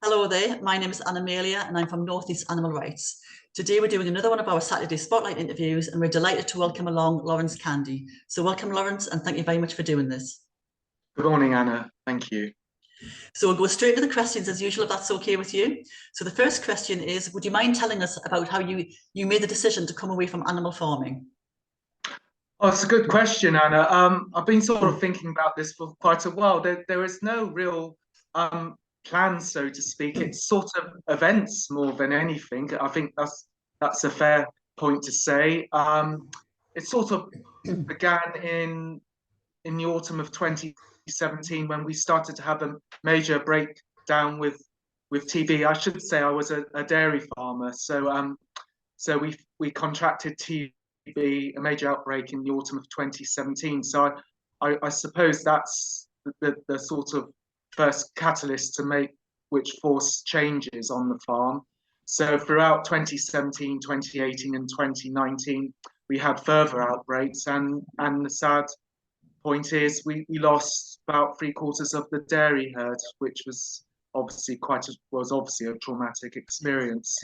Hello there, my name is Anna Amelia and I'm from North East Animal Rights. Today we're doing another one of our Saturday Spotlight interviews and we're delighted to welcome along Laurence Candy. So welcome Laurence and thank you very much for doing this. Good morning, Anna. Thank you. So we'll go straight to the questions as usual if that's okay with you. So the first question is, would you mind telling us about how you made the decision to come away from animal farming? Oh, it's a good question, Anna. I've been sort of thinking about this for quite a while. There is no real plan, so to speak. It's sort of events more than anything. I think that's a fair point to say. It sort of began in the autumn of 2017 when we started to have a major breakdown with TB. I should say I was a dairy farmer, so we contracted TB, a major outbreak in the autumn of 2017. So I suppose that's the sort of first catalyst to make which forced changes on the farm. So throughout 2017, 2018, and 2019, we had further outbreaks, and the sad point is we lost about three-quarters of the dairy herd, which was obviously a traumatic experience.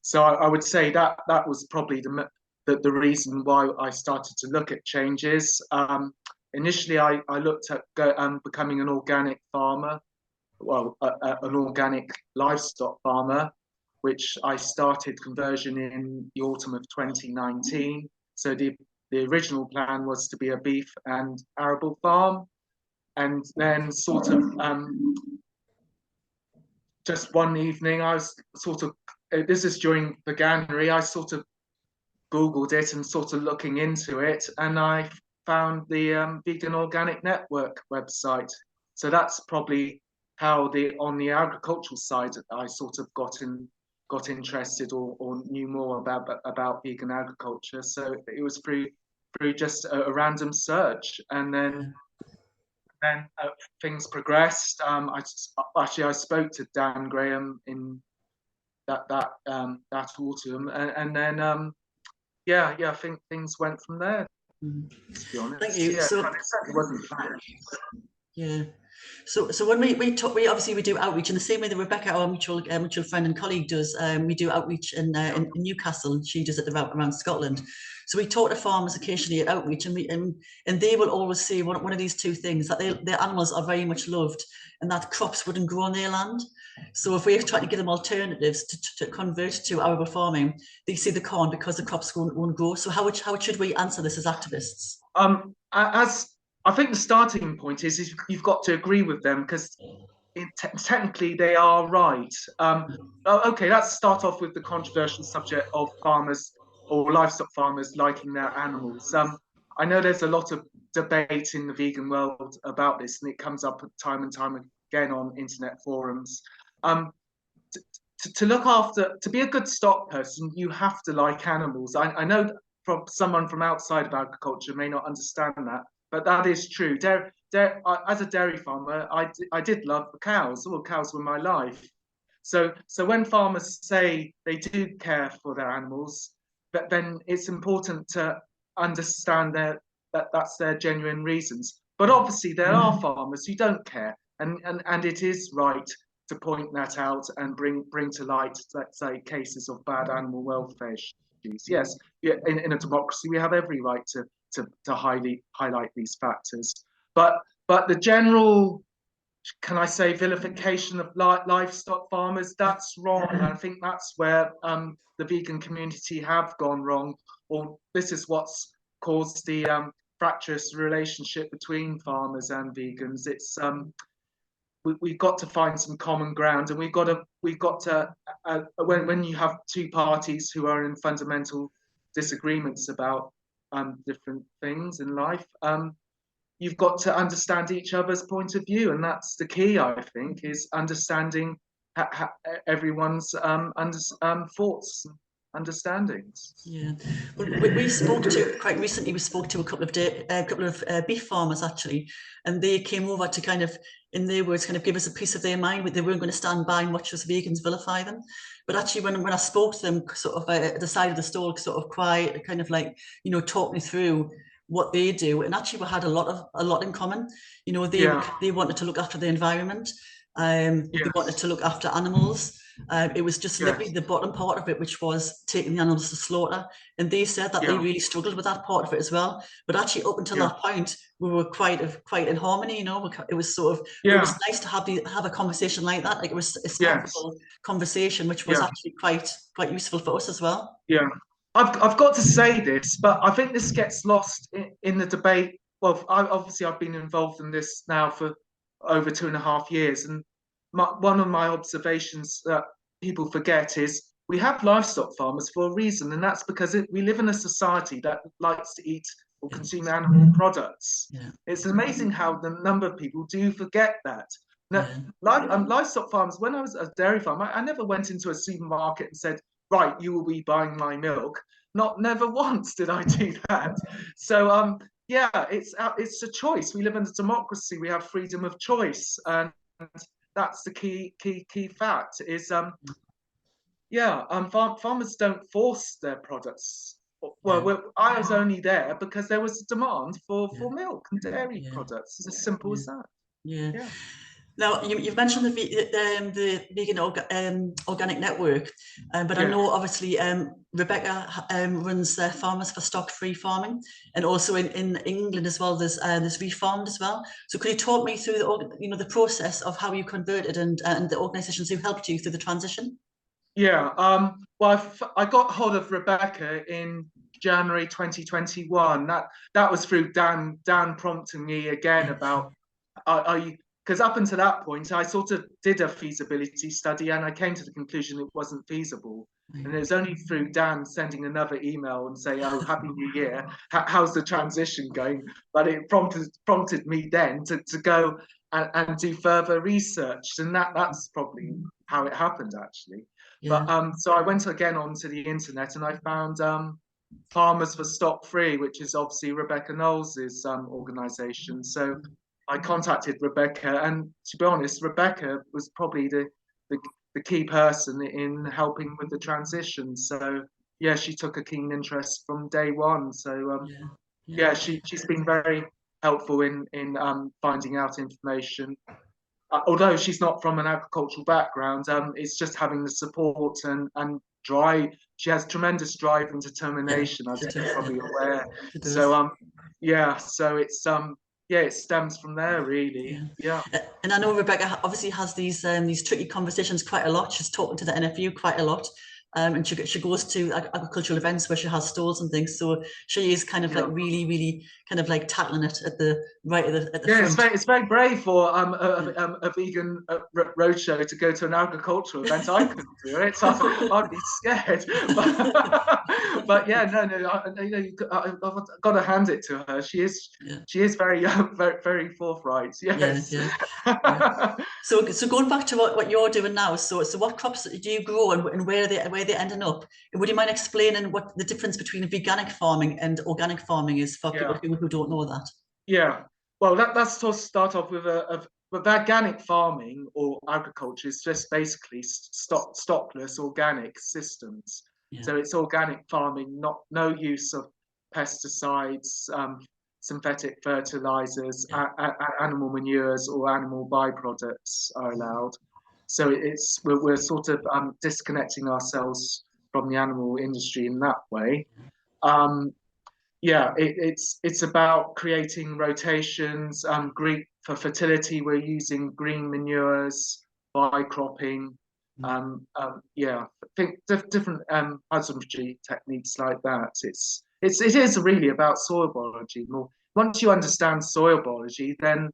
So I would say that was probably the reason why I started to look at changes. Initially, I looked at becoming an organic farmer, an organic livestock farmer, which I started conversion in the autumn of 2019. So the original plan was to be a beef and arable farm, and then sort of just one evening, I was sort of, this is during the January, I sort of Googled it and sort of looking into it, and I found the Vegan Organic Network website. So that's probably how on the agricultural side I sort of got interested or knew more about vegan agriculture. So it was through just a random search, and then things progressed. I spoke to Dan Graham in that autumn, and then I think things went from there. To be honest, Thank you. yeah, So it certainly wasn't planned. yeah. So when we talk, we obviously do outreach in the same way that Rebecca, our mutual friend and colleague, does. We do outreach in Newcastle, and she does it around Scotland. So we talk to farmers occasionally at outreach, and they will always say one of these two things, that their animals are very much loved, and that crops wouldn't grow on their land. So if we're trying to give them alternatives to convert to arable farming, they see the corn because the crops won't grow. So how should we answer this as activists? As I think the starting point is you've got to agree with them, because technically they are right. Okay, let's start off with the controversial subject of farmers or livestock farmers liking their animals. I know there's a lot of debate in the vegan world about this, and it comes up time and time again on internet forums. To look after, to be a good stock person, you have to like animals. I know from someone from outside of agriculture may not understand that, but that is true. As a dairy farmer, I did love the cows. All cows were my life. So when farmers say they do care for their animals, but then it's important to understand that that's their genuine reasons. But obviously there are farmers who don't care, and it is right to point that out and bring to light, let's say, cases of bad animal welfare issues. Yes, in a democracy, we have every right to highlight these factors. But the general, can I say, vilification of livestock farmers, that's wrong. I think that's where the vegan community have gone wrong, or this is what's caused the fractious relationship between farmers and vegans. It's we've got to find some common ground, and we've got to when you have two parties who are in fundamental disagreements about different things in life, you've got to understand each other's point of view, and that's the key, I think, is understanding everyone's thoughts, understandings. Yeah, well, we spoke to quite recently. We spoke to a couple of beef farmers actually, and they came over to kind of, in their words, kind of give us a piece of their mind. But they weren't going to stand by and watch us vegans vilify them. But actually, when I spoke to them, sort of at the side of the stall, sort of quiet, kind of like, talk me through what they do, and actually we had a lot in common. They wanted to look after the environment. They wanted Yes. to look after animals. It was just literally Yes. the bottom part of it, which was taking the animals to slaughter. And they said that they Yeah. really struggled with that part of it as well. But actually, up until Yeah. that point, we were quite in harmony. You know, it was sort of, but it was Yeah. nice to have a conversation like that. Like, it was a Yes. sensible conversation, which was Yeah. actually quite useful for us as well. Yeah. I've got to say this, but I think this gets lost in the debate. Well, obviously I've been involved in this now for over 2.5 years, and one of my observations that people forget is we have livestock farmers for a reason, and that's because we live in a society that likes to eat or Yeah, consume animal products. yeah, It's amazing how the number of people do forget that. Now, yeah, livestock farms, when I was a dairy farm, I never went into a supermarket and said, right, you will be buying my milk. Never once did I do that. So yeah, it's a choice. We live in a democracy. We have freedom of choice, and that's the key fact. Is yeah, farmers don't force their products. yeah, I was only there because there was a demand yeah, for milk and dairy yeah, products. It's as simple yeah, as that. yeah. Yeah. Now, you've mentioned the vegan organic network, but I Yeah. know obviously Rebecca runs Farmers for Stock Free Farming, and also in England as well. There's Reformed as well. So could you talk me through the process of how you converted and the organisations who helped you through the transition? Yeah. Well, I got hold of Rebecca in January 2021. That was through Dan prompting me again about I because up until that point I sort of did a feasibility study and I came to the conclusion it wasn't feasible. And it was only through Dan sending another email and say, "Oh, Happy New Year! How's the transition going?" But it prompted me then to go and do further research, and that's probably how it happened actually. Yeah, But so I went again onto the internet and I found Farmers for Stock Free, which is obviously Rebecca Knowles's organisation. So I contacted Rebecca, and to be honest, Rebecca was probably the key person in helping with the transition. So yeah, she took a keen interest from day one. So yeah, yeah, yeah, she's been very helpful in finding out information. Although she's not from an agricultural background, it's just having the support and drive. She has tremendous drive and yeah. determination, as She you're does. Yeah, probably aware. she So does. yeah, so it's yeah, it stems from there really. Yeah, Yeah. and I know Rebecca obviously has these tricky conversations quite a lot. She's talking to the NFU quite a lot, and she goes to agricultural events where she has stalls and things. So she is kind of like Yeah. really kind of like tackling it at the right at the Yeah, front. it's very brave for Yeah. a vegan roadshow to go to an agricultural event. I couldn't do it. I'd be scared. But yeah, no, I've got to hand it to her. Yeah, She is very forthright. yeah, Yes. yeah, yeah. So going back to what you're doing now, so what crops do you grow and where they ending up? Would you mind explaining what the difference between veganic farming and organic farming is for people Yeah. who don't know that? Yeah. Well, let's sort of start off with organic farming or agriculture is just basically stockless organic systems. Yeah, So it's organic farming, no use of pesticides, synthetic fertilizers, yeah, animal manures, or animal byproducts are allowed. So we're sort of disconnecting ourselves from the animal industry in that way. Um, yeah, it's about creating rotations. Green for fertility, we're using green manures, bicropping. mm, Yeah, I think different husbandry techniques like that. It is really about soil biology. More once you understand soil biology, then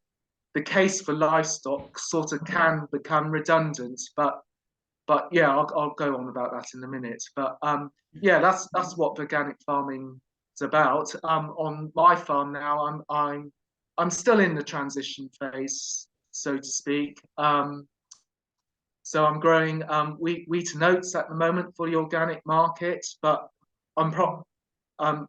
the case for livestock sort of can become redundant. But yeah, I'll go on about that in a minute. But yeah, that's what organic farming is about. On my farm now, I'm still in the transition phase, so to speak. So I'm growing wheat and oats at the moment for the organic market, but I'm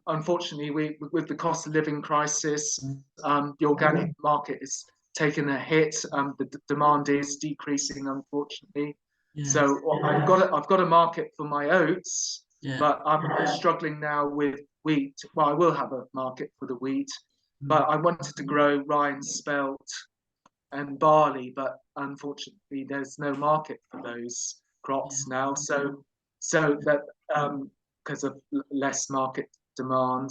unfortunately, with the cost of living crisis, mm, the organic market is taking a hit. The demand is decreasing, unfortunately. yeah, So I've got a market for my oats, yeah, but I'm struggling now with wheat. Well, I will have a market for the wheat, mm, but I wanted to grow rye and spelt and barley, but unfortunately there's no market for those crops now. So that because of less market demand,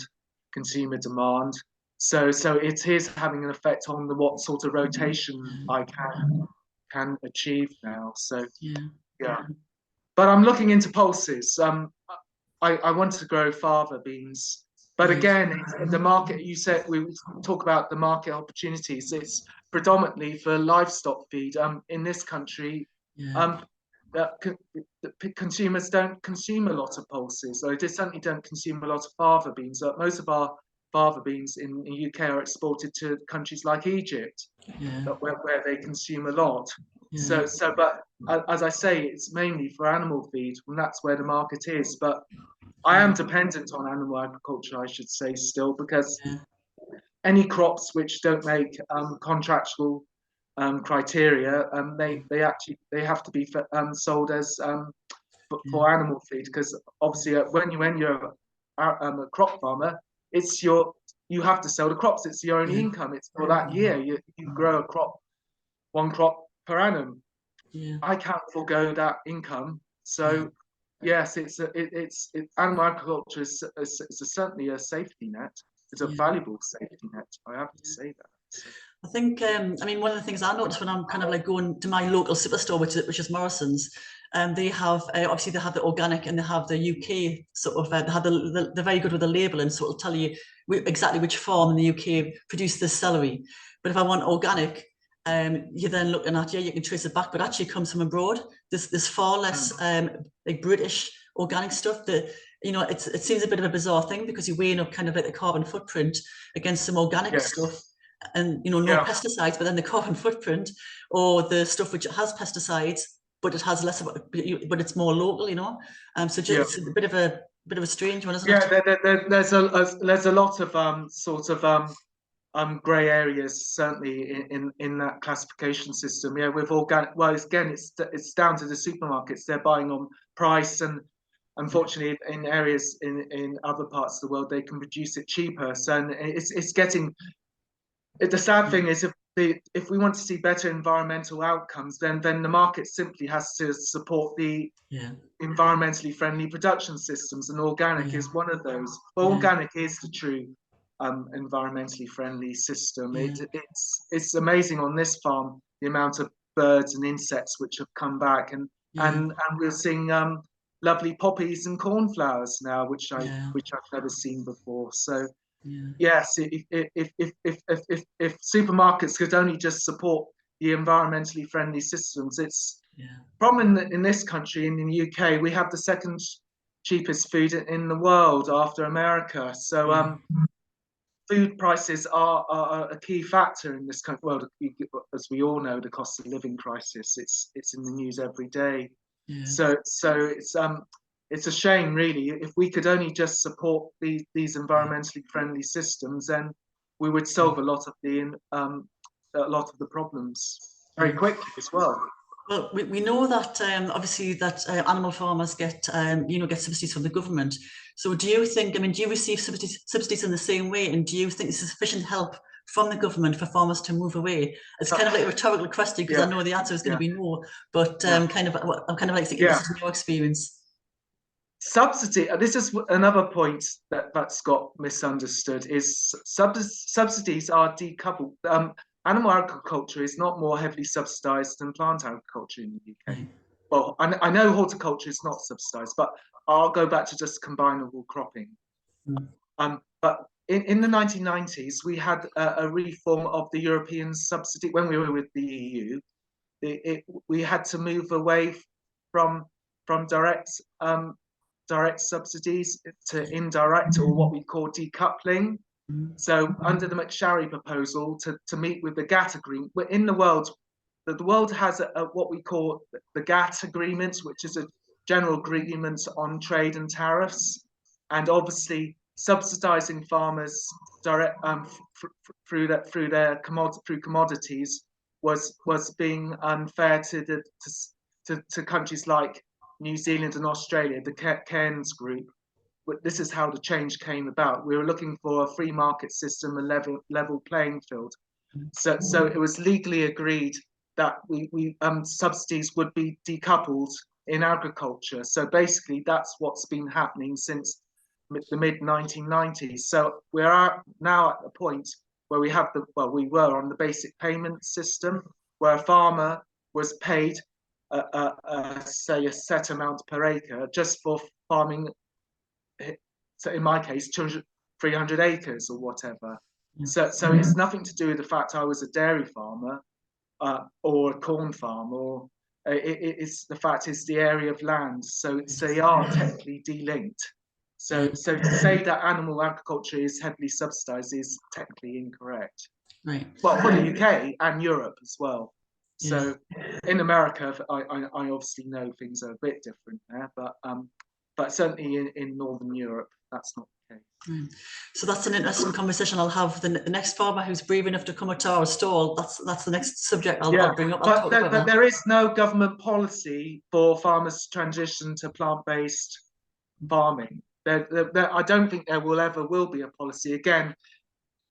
consumer demand. So it is having an effect on what sort of rotation I can achieve now. So yeah, yeah, but I'm looking into pulses. I want to grow fava beans, but right, again, the market. You said we talk about the market opportunities. It's predominantly for livestock feed. In this country, yeah, um, consumers don't consume a lot of pulses. So they certainly don't consume a lot of fava beans. Most of our fava beans in the UK are exported to countries like Egypt, yeah, where they consume a lot. yeah, But as I say, it's mainly for animal feed, and that's where the market is. But I yeah, am dependent on animal agriculture, I should say, still, because yeah, any crops which don't make contractual criteria, they have to be sold as yeah, for animal feed. Because obviously, when you're a crop farmer, it's you have to sell the crops. It's your only yeah, income. It's for that year. You grow a crop, one crop per annum. yeah, I can't forego that income. yeah, So yes, animal agriculture is certainly a safety net. It's a yeah. valuable safety net. I have to say that. So, I think, I mean, one of the things I notice when I'm kind of like going to my local superstore, which is Morrison's, they have, obviously they have the organic and they have the UK sort of, they have they're very good with the label, and so it'll tell you exactly which farm in the UK produced this celery. But if I want organic, you're then looking at, yeah, you can trace it back, but actually it comes from abroad. There's far less like British organic stuff that, it seems a bit of a bizarre thing, because you're weighing up kind of like the carbon footprint against some organic yes, stuff, and no yeah, pesticides, but then the carbon footprint, or the stuff which has pesticides but it has less of but it's more local, so just yeah. it's a bit of a strange one, isn't Yeah, it? there's a lot of sort of grey areas certainly in that classification system. Yeah, with organic. Well, again, it's down to the supermarkets. They're buying on price, and unfortunately, in areas in other parts of the world, they can produce it cheaper. So it's getting. The sad Yeah, thing is, if we want to see better environmental outcomes, then the market simply has to support the yeah, environmentally friendly production systems, and organic yeah, is one of those. yeah, Organic is the true environmentally friendly system. yeah, It's amazing on this farm the amount of birds and insects which have come back, and yeah, and we're seeing lovely poppies and cornflowers now, yeah, which I've never seen before. So yeah, yes, if supermarkets could only just support the environmentally friendly systems, it's yeah, problem in this country, in the UK, we have the second cheapest food in the world after America. So yeah, food prices are a key factor in this country. Well, as we all know, the cost of living crisis, it's in the news every day. yeah, So it's a shame, really. If we could only just support these yeah, environmentally friendly systems, then we would yeah, solve a lot of the problems very yeah. quickly as well. Well, we know that obviously that animal farmers get subsidies from the government. So do you think, I mean, do you receive subsidies in the same way? And do you think this is sufficient help from the government for farmers to move away? It's kind of like a rhetorical question, because I Yeah, know the answer is going to yeah, be no, but yeah, I'm kind of like thinking, this yeah. is your experience. Subsidy. This is another point that's got misunderstood. Is subsidies are decoupled. Animal agriculture is not more heavily subsidised than plant agriculture in the UK. Right. Well, I know horticulture is not subsidised, but I'll go back to just combinable cropping. Mm. But in the 1990s, we had a reform of the European subsidy when we were with the EU. We had to move away from direct direct subsidies to indirect, or what we call decoupling. Mm. So under the McSharry proposal to meet with the GATT agreement, in the world, the world has what we call the GATT agreement, which is a general agreement on trade and tariffs, and obviously subsidizing farmers direct through commodities was being unfair to countries like New Zealand and Australia, the Cairns group. But this is how the change came about. We were looking for a free market system, a level playing field. So it was legally agreed that we subsidies would be decoupled in agriculture. So basically, that's what's been happening since the mid 1990s. So we're now at the point where we have we were on the basic payment system, where a farmer was paid say a set amount per acre just for farming. So in my case, 200, 300 acres or whatever. So it's nothing to do with the fact I was a dairy farmer or a corn farm, or it's the fact it's the area of land. So they are technically delinked. So to say that animal agriculture is heavily subsidised is technically incorrect. Right. Well, for the UK and Europe as well. Yes. So in America, I obviously know things are a bit different there, but certainly in Northern Europe, that's not the case. Right. So that's an interesting conversation I'll have. The next farmer who's brave enough to come to our stall, that's the next subject I'll bring up. But there is no government policy for farmers to transition to plant-based farming. I don't think there will be a policy. Again,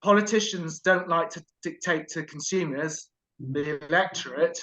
politicians don't like to dictate to consumers, the electorate,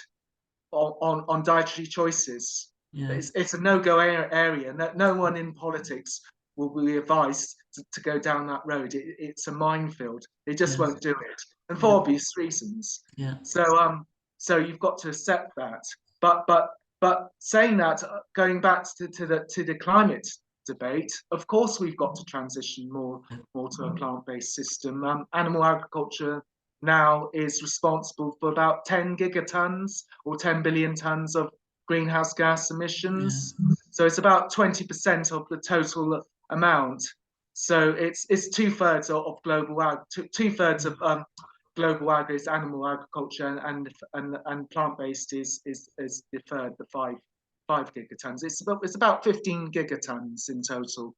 on dietary choices. Yeah. It's a no-go area. No one in politics will be advised to go down that road. It's a minefield. They just won't do it, and for obvious reasons. Yeah. So you've got to accept that. But saying that, going back to the climate debate, of course we've got to transition more to a plant-based system. Animal agriculture now is responsible for about 10 gigatons or 10 billion tons of greenhouse gas emissions. So it's about 20% of the total amount. So it's 2/3 of global ag. 2/3 of global ag is animal agriculture, and plant-based is the third, the 5 gigatons. It's about 15 gigatons in total.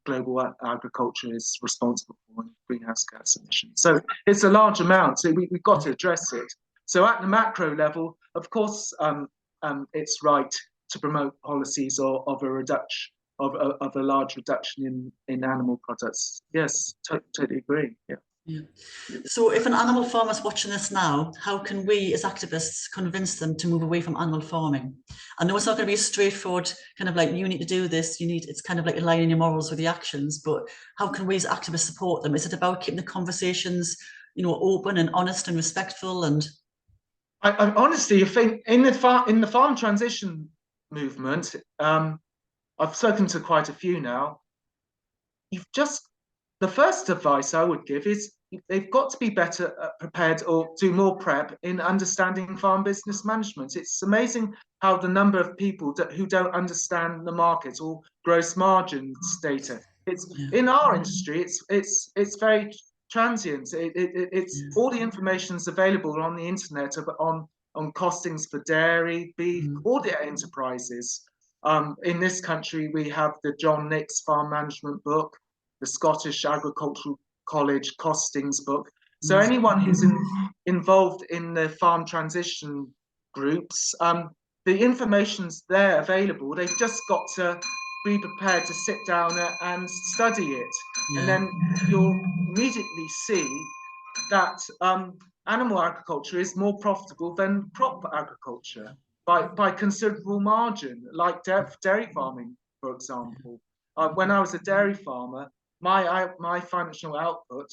Global agriculture is responsible for greenhouse gas emissions. So it's a large amount. So we've got to address it. So at the macro level, of course, it's right to promote policies of a reduction of a large reduction in animal products. Yes, totally agree. Yeah. Yeah. So if an animal farmer is watching this now, how can we as activists convince them to move away from animal farming? I know it's not going to be a straightforward kind of like, you need to do this, it's kind of like aligning your morals with the actions, but how can we as activists support them? Is it about keeping the conversations, open and honest and respectful? And I honestly think in the farm transition movement, I've spoken to quite a few now. The first advice I would give is they've got to be better prepared or do more prep in understanding farm business management. It's amazing how the number of people who don't understand the market or gross margins data. In our industry, it's very transient. It's all the information is available on the internet on costings for dairy, beef, all the enterprises. In this country, we have the John Nicks Farm Management book, the Scottish Agricultural College costings book. So anyone who's involved in the farm transition groups, the information's there available. They've just got to be prepared to sit down and study it. And then you'll immediately see that animal agriculture is more profitable than crop agriculture by considerable margin, like dairy farming, for example. When I was a dairy farmer, my financial output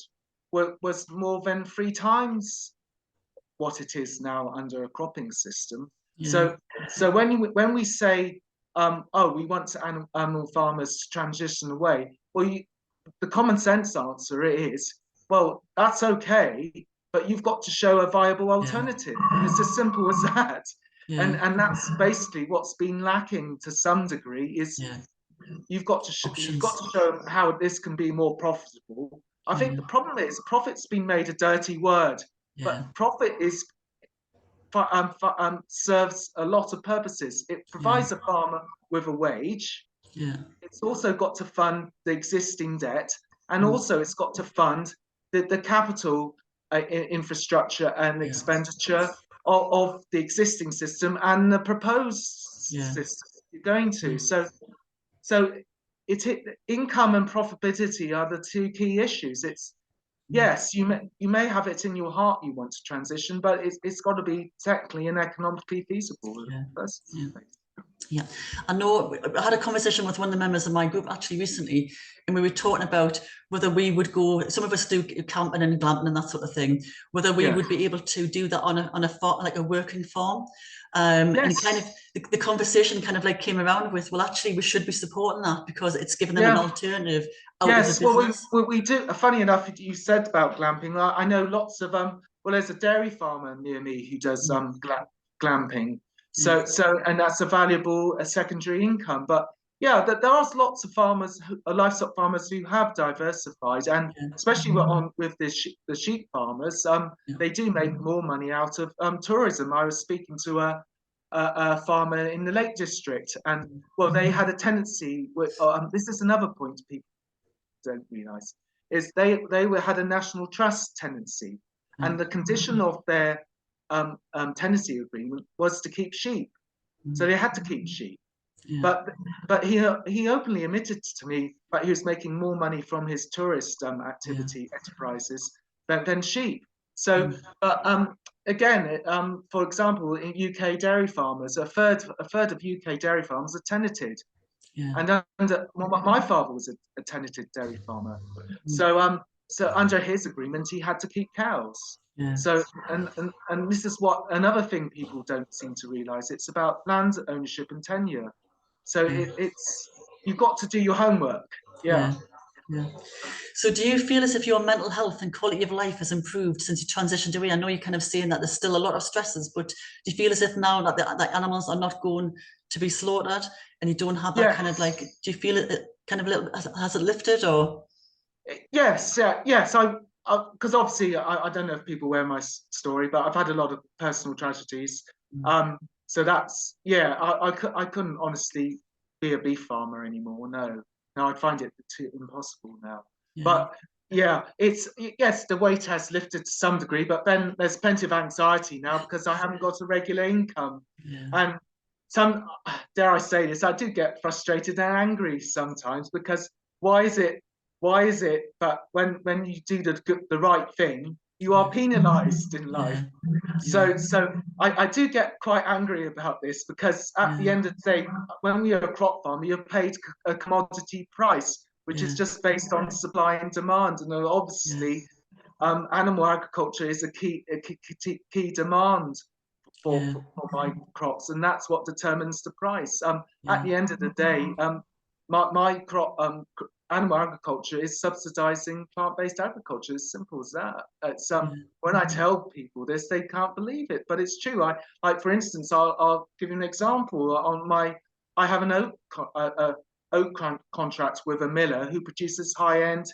was more than 3 times what it is now under a cropping system. So when we say, we want animal farmers to transition away, well, the common sense answer is, well, that's okay, but you've got to show a viable alternative. It's as simple as that. And that's basically what's been lacking to some degree is you've got to show how this can be more profitable. I think the problem is profit's been made a dirty word, but profit is serves a lot of purposes. It provides a farmer with a wage. It's also got to fund the existing debt, and also it's got to fund the capital infrastructure and expenditure of the existing system and the proposed system you're going to. So income and profitability are the 2 key issues. yes, you may have it in your heart you want to transition, but it's got to be technically and economically feasible. Yeah. That's, Yeah. Yeah, I know. I had a conversation with one of the members of my group actually recently, and we were talking about whether we would go. Some of us do camping and glamping and that sort of thing. Whether we yeah. would be able to do that on a farm, like a working farm, and kind of Yes. the conversation kind of like came around with, well, actually, we should be supporting that because it's given them an Yeah. alternative out of the Yes. Well, business. we do. Funny enough, you said about glamping. I know lots of Well, there's a dairy farmer near me who does glamping. Yeah, And that's a secondary income. But yeah, there are lots of farmers, livestock farmers, who have diversified, and yeah, especially with the sheep farmers, yeah, they do make more money out of tourism. I was speaking to a farmer in the Lake District, and well, they had a tendency. This is another point people don't realise, is they had a national trust tenancy, yeah, and the condition of their tenancy agreement was to keep sheep, so they had to keep sheep. yeah, But he openly admitted to me that he was making more money from his tourist yeah, activity enterprises than sheep. So, but again, for example, in UK dairy farmers, a third of UK dairy farmers are tenanted. yeah, And my father was a tenanted dairy farmer, mm, so under his agreement he had to keep cows. yeah, So and this is what another thing people don't seem to realise. It's about land ownership and tenure. So yeah, it's you've got to do your homework. Yeah. yeah, yeah. So do you feel as if your mental health and quality of life has improved since you transitioned away? I know you're kind of saying that there's still a lot of stresses, but do you feel as if now that the animals are not going to be slaughtered and you don't have that kind of like, Yes. do you feel it kind of a little, has it lifted or? Yes. Yeah. Yes. Because obviously I don't know if people wear my story, but I've had a lot of personal tragedies. Mm, Um, so that's yeah. I couldn't honestly be a beef farmer anymore. No, no, I'd find it too impossible now. yeah, But yeah, it's yes, the weight has lifted to some degree, but then there's plenty of anxiety now because I haven't got a regular income, yeah, and some dare I say this, I do get frustrated and angry sometimes because why is it why is it that when you do the right thing, you are yeah, penalized in life? yeah, yeah, So I do get quite angry about this because at the yeah, end of the day, when you're a crop farmer, you're paid a commodity price, which is yeah, just based on supply and demand. And yeah, obviously, animal agriculture is a key demand for, yeah, for, for my crops, and that's what determines the price. At yeah, the end of the day, my crop animal agriculture is subsidizing plant-based agriculture. As simple as that. It's yeah, when I tell people this, they can't believe it, but it's true. I like, for instance, I'll give you an example. I have an oat contract with a miller who produces high-end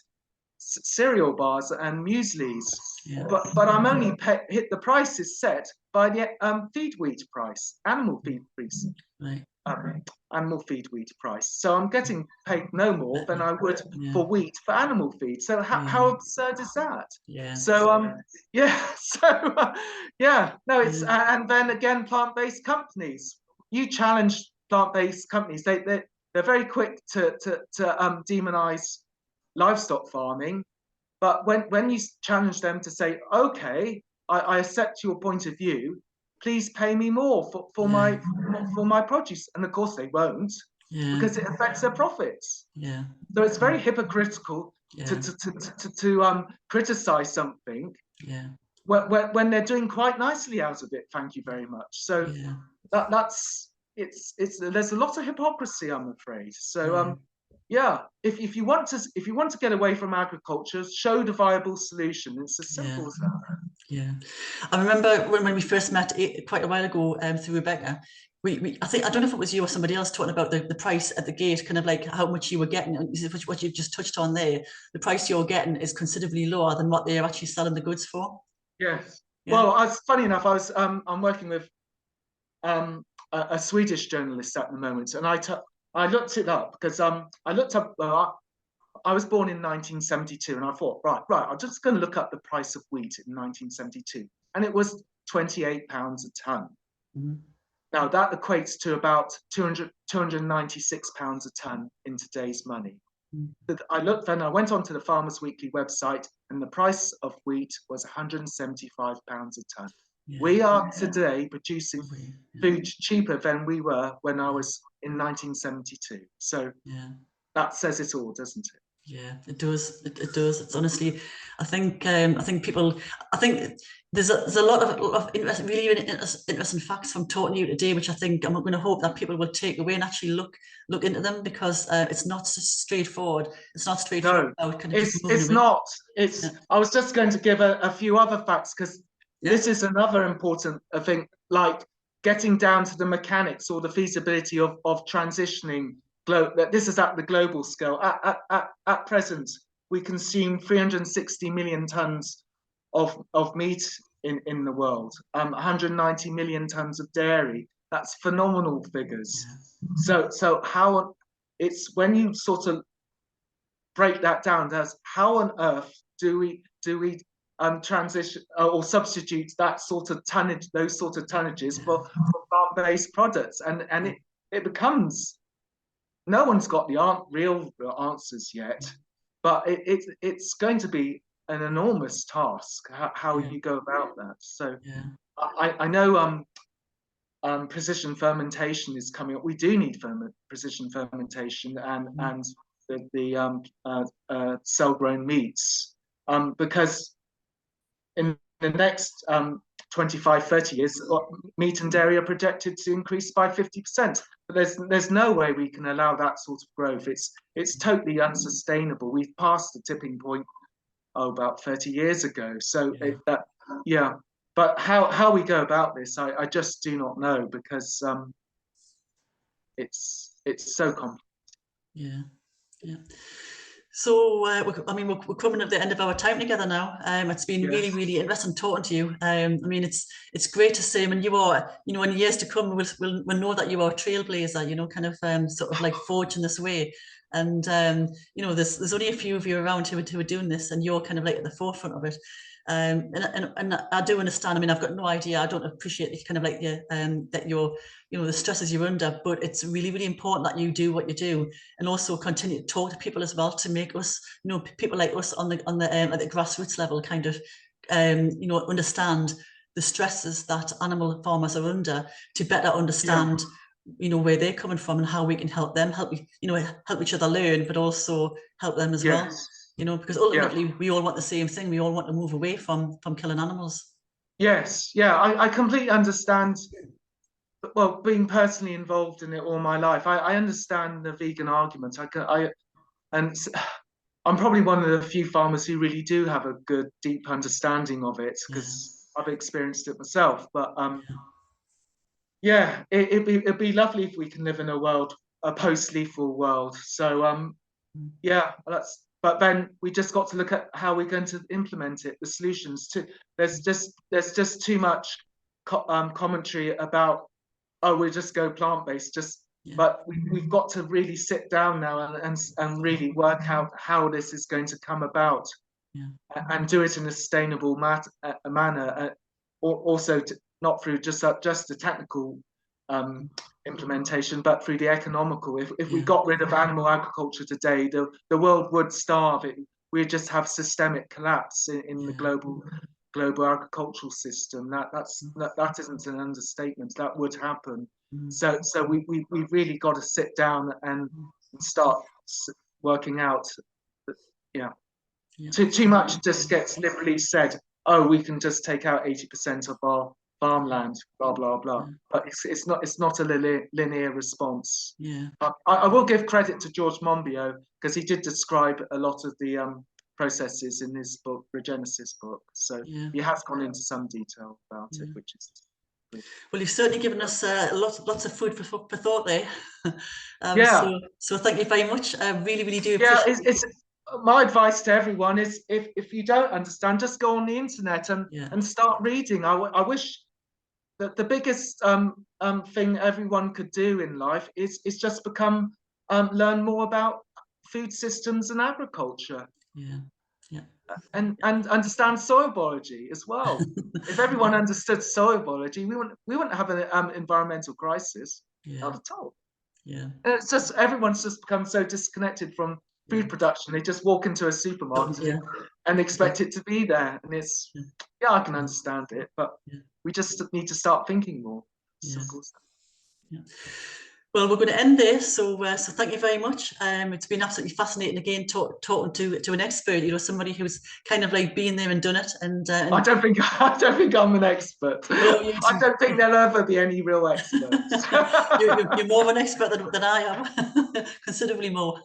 cereal bars and mueslis, yeah, but I'm only hit the price is set by the feed wheat price, right, um, animal feed wheat price. So I'm getting paid no more than I would yeah, for wheat for animal feed. So yeah, how absurd is that? yeah, So yeah, so yeah, no, it's yeah, and then again, plant-based companies. You challenge plant-based companies, they're very quick to demonize livestock farming, but when you challenge them to say, okay, I accept your point of view, please pay me more yeah, for my produce, and of course they won't yeah, because it affects their profits. yeah, So it's very hypocritical to yeah, criticize something yeah, when they're doing quite nicely out of it. Thank you very much. So yeah, that's it's there's a lot of hypocrisy, I'm afraid. So yeah. yeah, if you want to get away from agriculture, show the viable solution. It's as Yeah, simple as that. yeah. I remember when we first met quite a while ago through Rebecca. I think I don't know if it was you or somebody else talking about the price at the gate, kind of like how much you were getting, what you've just touched on there. The price you're getting is considerably lower than what they're actually selling the goods for. Yes. Yeah, Well, funny enough, I'm working with a Swedish journalist at the moment, and I looked it up because I looked up. I was born in 1972, and I thought, right, I'm just going to look up the price of wheat in 1972, and it was £28 a ton. mhm, Now that equates to about 296 pounds a ton in today's money. that I looked and I went onto the Farmers Weekly website, and the price of wheat was £175 a tonne. Yeah. We are today producing Lovely. Yeah. food cheaper than we were when I was in 1972. So Yeah. that says it all, doesn't it? Yeah, it does. It does. It's honestly, I think people, I think there's a lot of really interesting facts from talking to you today, which I think I'm going to hope that people will take away and actually look into them, because it's not so straightforward. It's not straightforward No, about kind of just moving it's away. not. Yeah. I was just going to give a few other facts, because Yeah. this is another important thing, like getting down to the mechanics or the feasibility of transitioning. This is at the global scale. At present, we consume 360 million tons of meat in the world, 190 million tons of dairy. That's phenomenal figures. So how it's when you sort of break that down as how on earth do we transition or substitute that sort of tonnage, those sort of tonnages for farm-based products, and it becomes, no one's got the real answers yet, but it's going to be an enormous task how Yeah. you go about that. So Yeah. I know precision fermentation is coming up. We do need precision fermentation and the cell-grown meats, because in the next 25, 30 years, meat and dairy are projected to increase by 50%. But there's no way we can allow that sort of growth. It's totally unsustainable. We've passed the tipping point about 30 years ago. So yeah. But how we go about this, I just do not know, because it's so complex. Yeah. Yeah. So, I mean, we're coming at the end of our time together now. It's been really, Yes. really interesting talking to you. I mean, it's great to see. I mean, you are, in years to come, we'll know that you are a trailblazer. Kind of sort of like forging this way. And there's only a few of you around who are doing this, and you're kind of like at the forefront of it. And I do understand. I mean, I've got no idea. I don't appreciate it, kind of like that you're, the stresses you're under. But it's really, really important that you do what you do, and also continue to talk to people as well, to make us, people like us on the at the grassroots level, kind of, understand the stresses that animal farmers are under, to better understand, where they're coming from and how we can help them, help each other learn, but also help them as well. Because ultimately we all want the same thing. We all want to move away from killing animals. Yes, yeah, I completely understand. Well, being personally involved in it all my life, I understand the vegan argument. And I'm probably one of the few farmers who really do have a good, deep understanding of it, because I've experienced it myself. But yeah, it'd be lovely if we can live in a post-lethal world. So yeah, but then we just got to look at how we're going to implement it, the solutions. There's just too much commentary about, oh, we'll just go plant-based. But we've got to really sit down now and really work out how this is going to come about, and do it in a sustainable manner. Also, not through just the technical implementation, but through the economical. If we got rid of animal agriculture today, the world would starve. We'd just have systemic collapse in the global agricultural system. That isn't an understatement. That would happen. So we really got to sit down and start working out. Yeah. Too much just gets liberally said, oh, we can just take out 80% of our farmland, blah blah blah. But it's not a linear response. I will give credit to George Monbiot, because he did describe a lot of the processes in his book, Regenesis book. So he has gone into some detail about it, which is good. Well, you've certainly given us lots of food for thought there. So thank you very much. I really, really do appreciate it. It's my advice to everyone is, if you don't understand, just go on the internet and start reading. I wish that the biggest thing everyone could do in life is just learn more about food systems and agriculture. And understand soil biology as well. If everyone understood soil biology, we wouldn't have an environmental crisis. Not at all. It's just everyone's just become so disconnected from food production. They just walk into a supermarket Yeah, and expect it to be there. And it's, yeah, yeah, I can understand it, but yeah, we just need to start thinking more. yeah. Simple. Yeah. Well, we're going to end there. So, so thank you very much. It's been absolutely fascinating again talking to an expert. You know, somebody who's kind of like been there and done it. And I don't think I'm an expert. no, I don't think there'll ever be any real experts. you're more of an expert than I am, considerably more.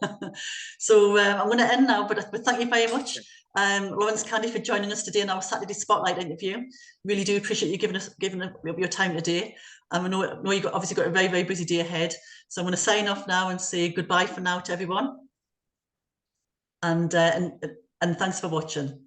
So I'm going to end now, but thank you very much, Laurence, Candy, for joining us today in our Saturday Spotlight interview. Really do appreciate you giving up your time today. I know you've obviously got a very, very busy day ahead. So I'm going to sign off now and say goodbye for now to everyone. And thanks for watching.